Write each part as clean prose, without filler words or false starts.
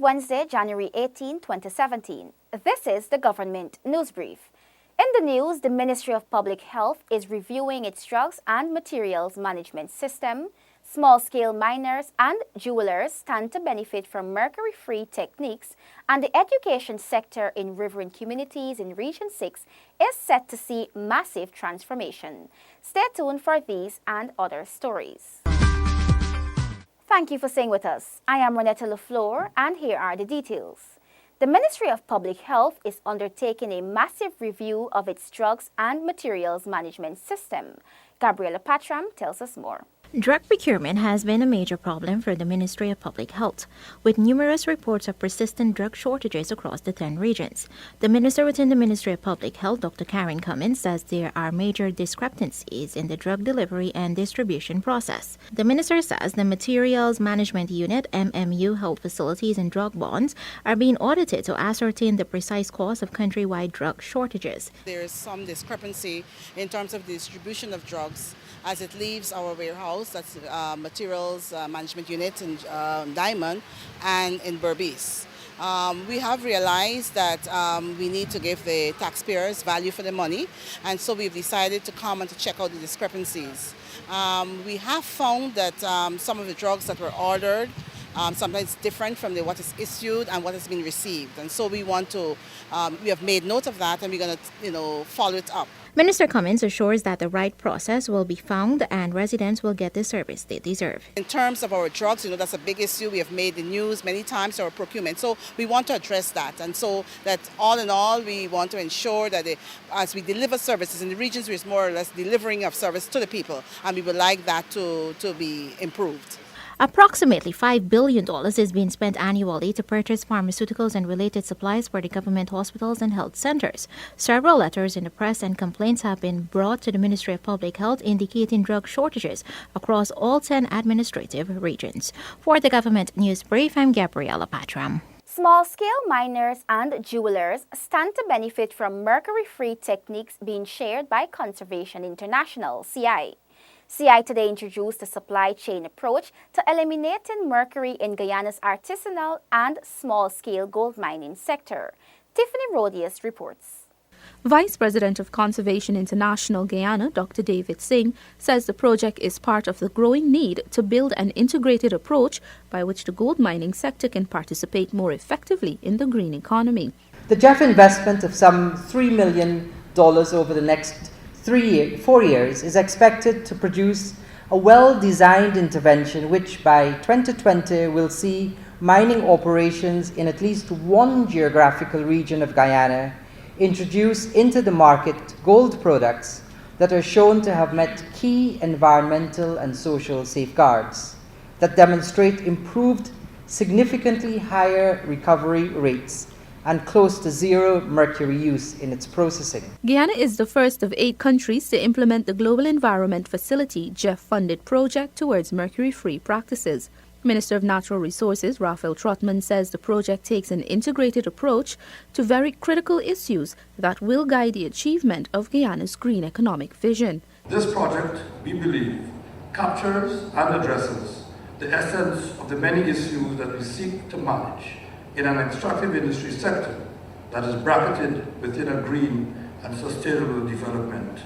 Wednesday, January 18, 2017. This is the Government News Brief. In the news, the Ministry of Public Health is reviewing its drugs and materials management system. Small-scale miners and jewelers stand to benefit from mercury-free techniques, and the education sector in riverine communities in Region 6 is set to see massive transformation. Stay tuned for these and other stories. Thank you for staying with us. I am Renetta LaFleur, and here are the details. The Ministry of Public Health is undertaking a massive review of its drugs and materials management system. Gabriela Patram tells us more. Drug procurement has been a major problem for the Ministry of Public Health, with numerous reports of persistent drug shortages across the 10 regions. The minister within the Ministry of Public Health, Dr. Karen Cummins, says there are major discrepancies in the drug delivery and distribution process. The minister says the Materials Management Unit, MMU, health facilities and drug bonds are being audited to ascertain the precise cause of countrywide drug shortages. There is some discrepancy in terms of the distribution of drugs as it leaves our warehouse, that's Materials Management Unit in Diamond and in Berbice. We have realized that we need to give the taxpayers value for their money, and so we've decided to come and to check out the discrepancies. We have found that some of the drugs that were ordered sometimes different from what is issued and what has been received, and so we have made note of that, and we're going to follow it up. Minister Cummins assures that the right process will be found and residents will get the service they deserve. In terms of our drugs, that's a big issue. We have made the news many times, our procurement. So we want to address that. And so that all in all, we want to ensure that as we deliver services in the regions, we're more or less delivering of service to the people. And we would like that to be improved. Approximately $5 billion is being spent annually to purchase pharmaceuticals and related supplies for the government hospitals and health centers. Several letters in the press and complaints have been brought to the Ministry of Public Health indicating drug shortages across all 10 administrative regions. For the Government News Brief, I'm Gabriela Patram. Small-scale miners and jewelers stand to benefit from mercury-free techniques being shared by Conservation International, CI. CI today introduced a supply chain approach to eliminating mercury in Guyana's artisanal and small-scale gold mining sector. Tiffany Rodius reports. Vice President of Conservation International Guyana, Dr. David Singh, says the project is part of the growing need to build an integrated approach by which the gold mining sector can participate more effectively in the green economy. The JEF investment of some $3 million over the next 4 years is expected to produce a well-designed intervention which by 2020 will see mining operations in at least one geographical region of Guyana introduce into the market gold products that are shown to have met key environmental and social safeguards that demonstrate improved, significantly higher recovery rates and close to zero mercury use in its processing. Guyana is the first of 8 countries to implement the Global Environment Facility JEF-funded project towards mercury-free practices. Minister of Natural Resources Raphael Trotman says the project takes an integrated approach to very critical issues that will guide the achievement of Guyana's green economic vision. This project, we believe, captures and addresses the essence of the many issues that we seek to manage in an extractive industry sector that is bracketed within a green and sustainable development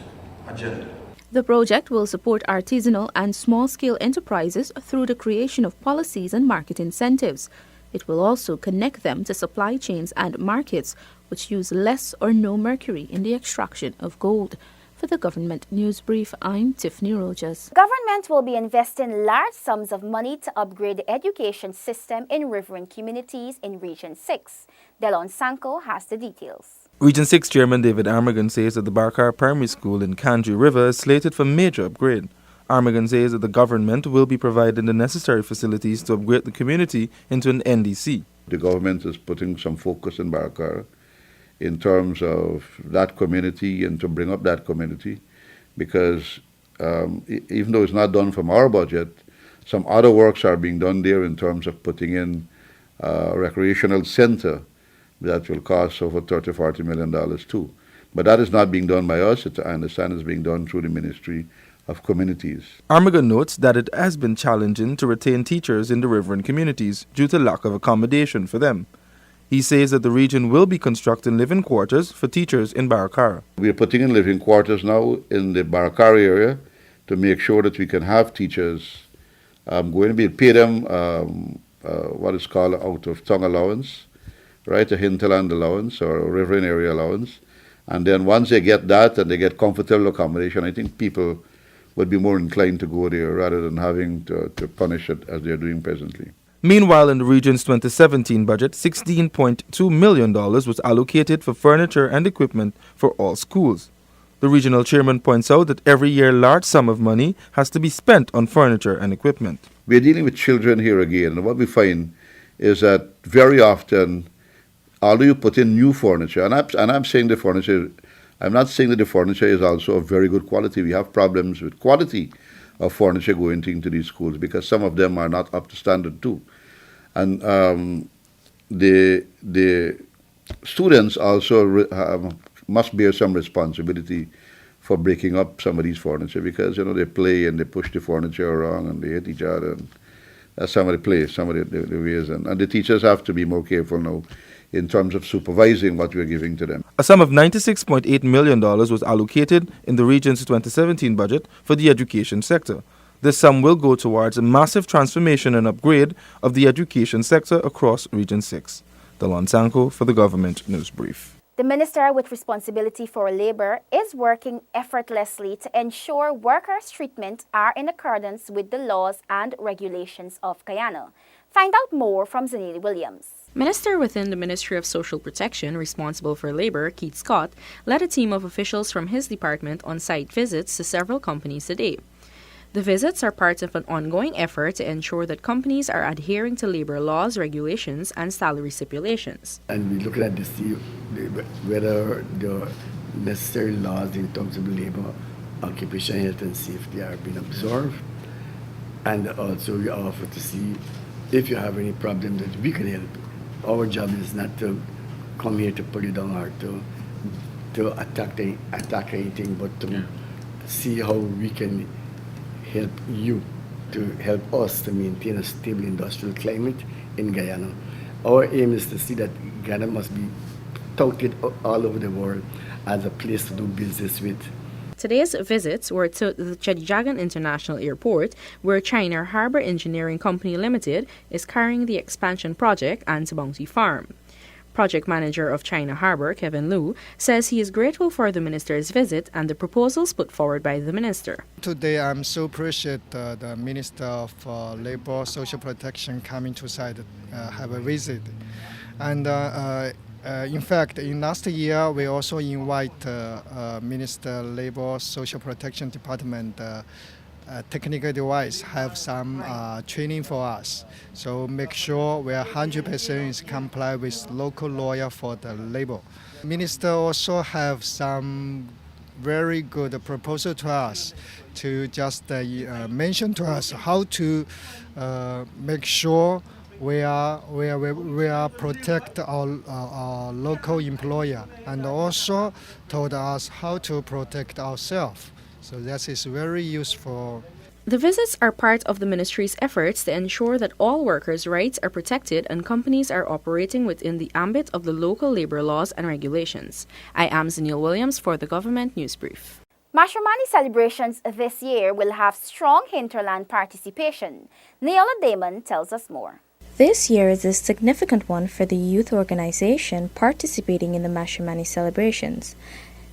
agenda. The project will support artisanal and small-scale enterprises through the creation of policies and market incentives. It will also connect them to supply chains and markets which use less or no mercury in the extraction of gold. For the Government News Brief, I'm Tiffany Rogers. Government will be investing large sums of money to upgrade the education system in riverine communities in Region 6. Delon Sanko has the details. Region 6 Chairman David Armagon says that the Barkar Primary School in Kanji River is slated for major upgrade. Armagon says that the government will be providing the necessary facilities to upgrade the community into an NDC. The government is putting some focus in Barkar in terms of that community and to bring up that community because even though it's not done from our budget, some other works are being done there in terms of putting in a recreational center that will cost over $30-40 million too. But that is not being done by us. I understand it's being done through the Ministry of communities. Armagon notes that it has been challenging to retain teachers in the riverine communities due to lack of accommodation for them. He says that the region will be constructing living quarters for teachers in Baracara. We are putting in living quarters now in the Baracara area to make sure that we can have teachers. I'm going to be pay them what is called out of tongue allowance, right, a hinterland allowance or a riverine area allowance. And then once they get that and they get comfortable accommodation, I think people would be more inclined to go there rather than having to punish it as they're doing presently. Meanwhile, in the region's 2017 budget, $16.2 million was allocated for furniture and equipment for all schools. The regional chairman points out that every year a large sum of money has to be spent on furniture and equipment. We're dealing with children here again, and what we find is that very often, although you put in new furniture, and I'm saying the furniture, I'm not saying that the furniture is also of very good quality. We have problems with quality of furniture going into these schools because some of them are not up to standard too. And the students also must bear some responsibility for breaking up some of these furniture because, you know, they play and they push the furniture around and they hit each other. And that's some of the play, some of the ways. And the teachers have to be more careful now in terms of supervising what we're giving to them. A sum of $96.8 million was allocated in the region's 2017 budget for the education sector. This sum will go towards a massive transformation and upgrade of the education sector across Region 6. Delon Sanko for the Government News Brief. The minister with responsibility for labor is working effortlessly to ensure workers' treatment are in accordance with the laws and regulations of Guyana. Find out more from Zanili Williams. Minister within the Ministry of Social Protection responsible for labor, Keith Scott, led a team of officials from his department on site visits to several companies today. The visits are part of an ongoing effort to ensure that companies are adhering to labor laws, regulations, and salary stipulations. And we're looking at to see whether the necessary laws in terms of labor, occupational health and safety are being observed. And also we offer to see if you have any problem that we can help. Our job is not to come here to put it down or to attack anything, but to see how we can help you, to help us to maintain a stable industrial climate in Guyana. Our aim is to see that Guyana must be touted all over the world as a place to do business with. Today's visits were to the Chedijagan International Airport, where China Harbour Engineering Company Limited is carrying the expansion project, and to Bounty Farm. Project manager of China Harbour, Kevin Liu, says he is grateful for the minister's visit and the proposals put forward by the minister. Today, I'm so appreciate the Minister of Labour Social Protection coming to site, have a visit. And in fact, in last year, we also invite Minister Labour Social Protection Department technical device have some training for us. So make sure we are 100% is comply with local lawyer for the labor. Minister also have some very good proposal to us to just mention to us how to make sure we are protect our local employer, and also told us how to protect ourselves. So that is very useful. The visits are part of the ministry's efforts to ensure that all workers' rights are protected and companies are operating within the ambit of the local labor laws and regulations. I am Zanil Williams for the Government News Brief. Mashramani celebrations this year will have strong hinterland participation. Neola Damon tells us more. This year is a significant one for the youth organization participating in the Mashramani celebrations.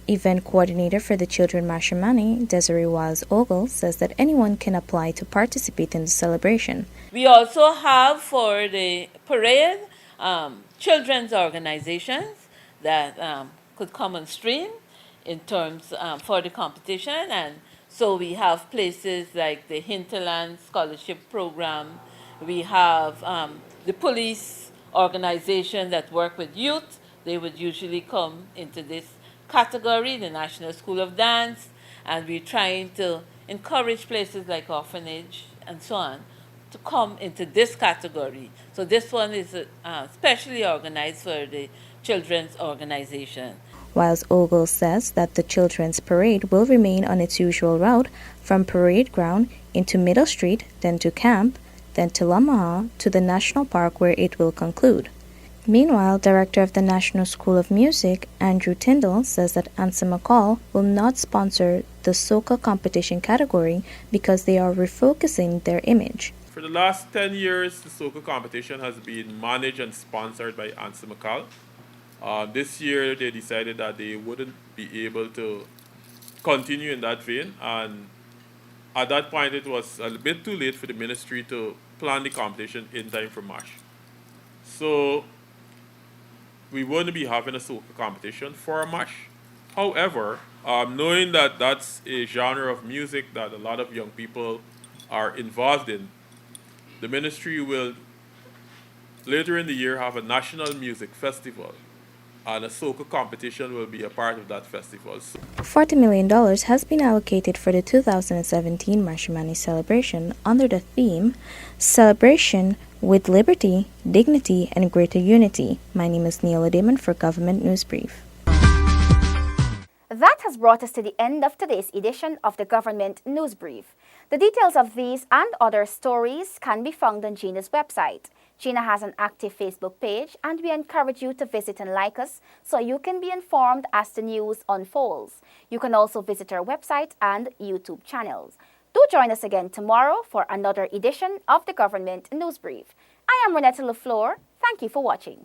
Event coordinator for the Children Mashramani, Desiree Wiles Ogle, says that anyone can apply to participate in the celebration. We also have for the parade children's organizations that could come on stream in terms for the competition, and so we have places like the Hinterland Scholarship Program. We have the police organization that work with youth. They would usually come into this category, the National School of Dance, and we're trying to encourage places like orphanage and so on to come into this category. So this one is specially organized for the children's organization. whilst Ogle says that the children's parade will remain on its usual route from Parade Ground into Middle Street, then to Camp, then to Lamaha, to the National Park where it will conclude. Meanwhile, Director of the National School of Music, Andrew Tyndall, says that Ansa McCall will not sponsor the soca competition category because they are refocusing their image. For the last 10 years, the soca competition has been managed and sponsored by Ansa McCall. This year, they decided that they wouldn't be able to continue in that vein, and at that point, it was a bit too late for the ministry to plan the competition in time for March. So we wouldn't be having a soca competition for March. However, knowing that that's a genre of music that a lot of young people are involved in, the ministry will later in the year have a national music festival, and a soca competition will be a part of that festival. $40 million has been allocated for the 2017 Mashimani celebration under the theme Celebration with Liberty, Dignity, and Greater Unity. My name is Neil Odiman for Government News Brief. That has brought us to the end of today's edition of the Government News Brief. The details of these and other stories can be found on GINA's website. GINA has an active Facebook page, and we encourage you to visit and like us so you can be informed as the news unfolds. You can also visit our website and YouTube channels. Do join us again tomorrow for another edition of the Government News Brief. I am Renetta LaFleur. Thank you for watching.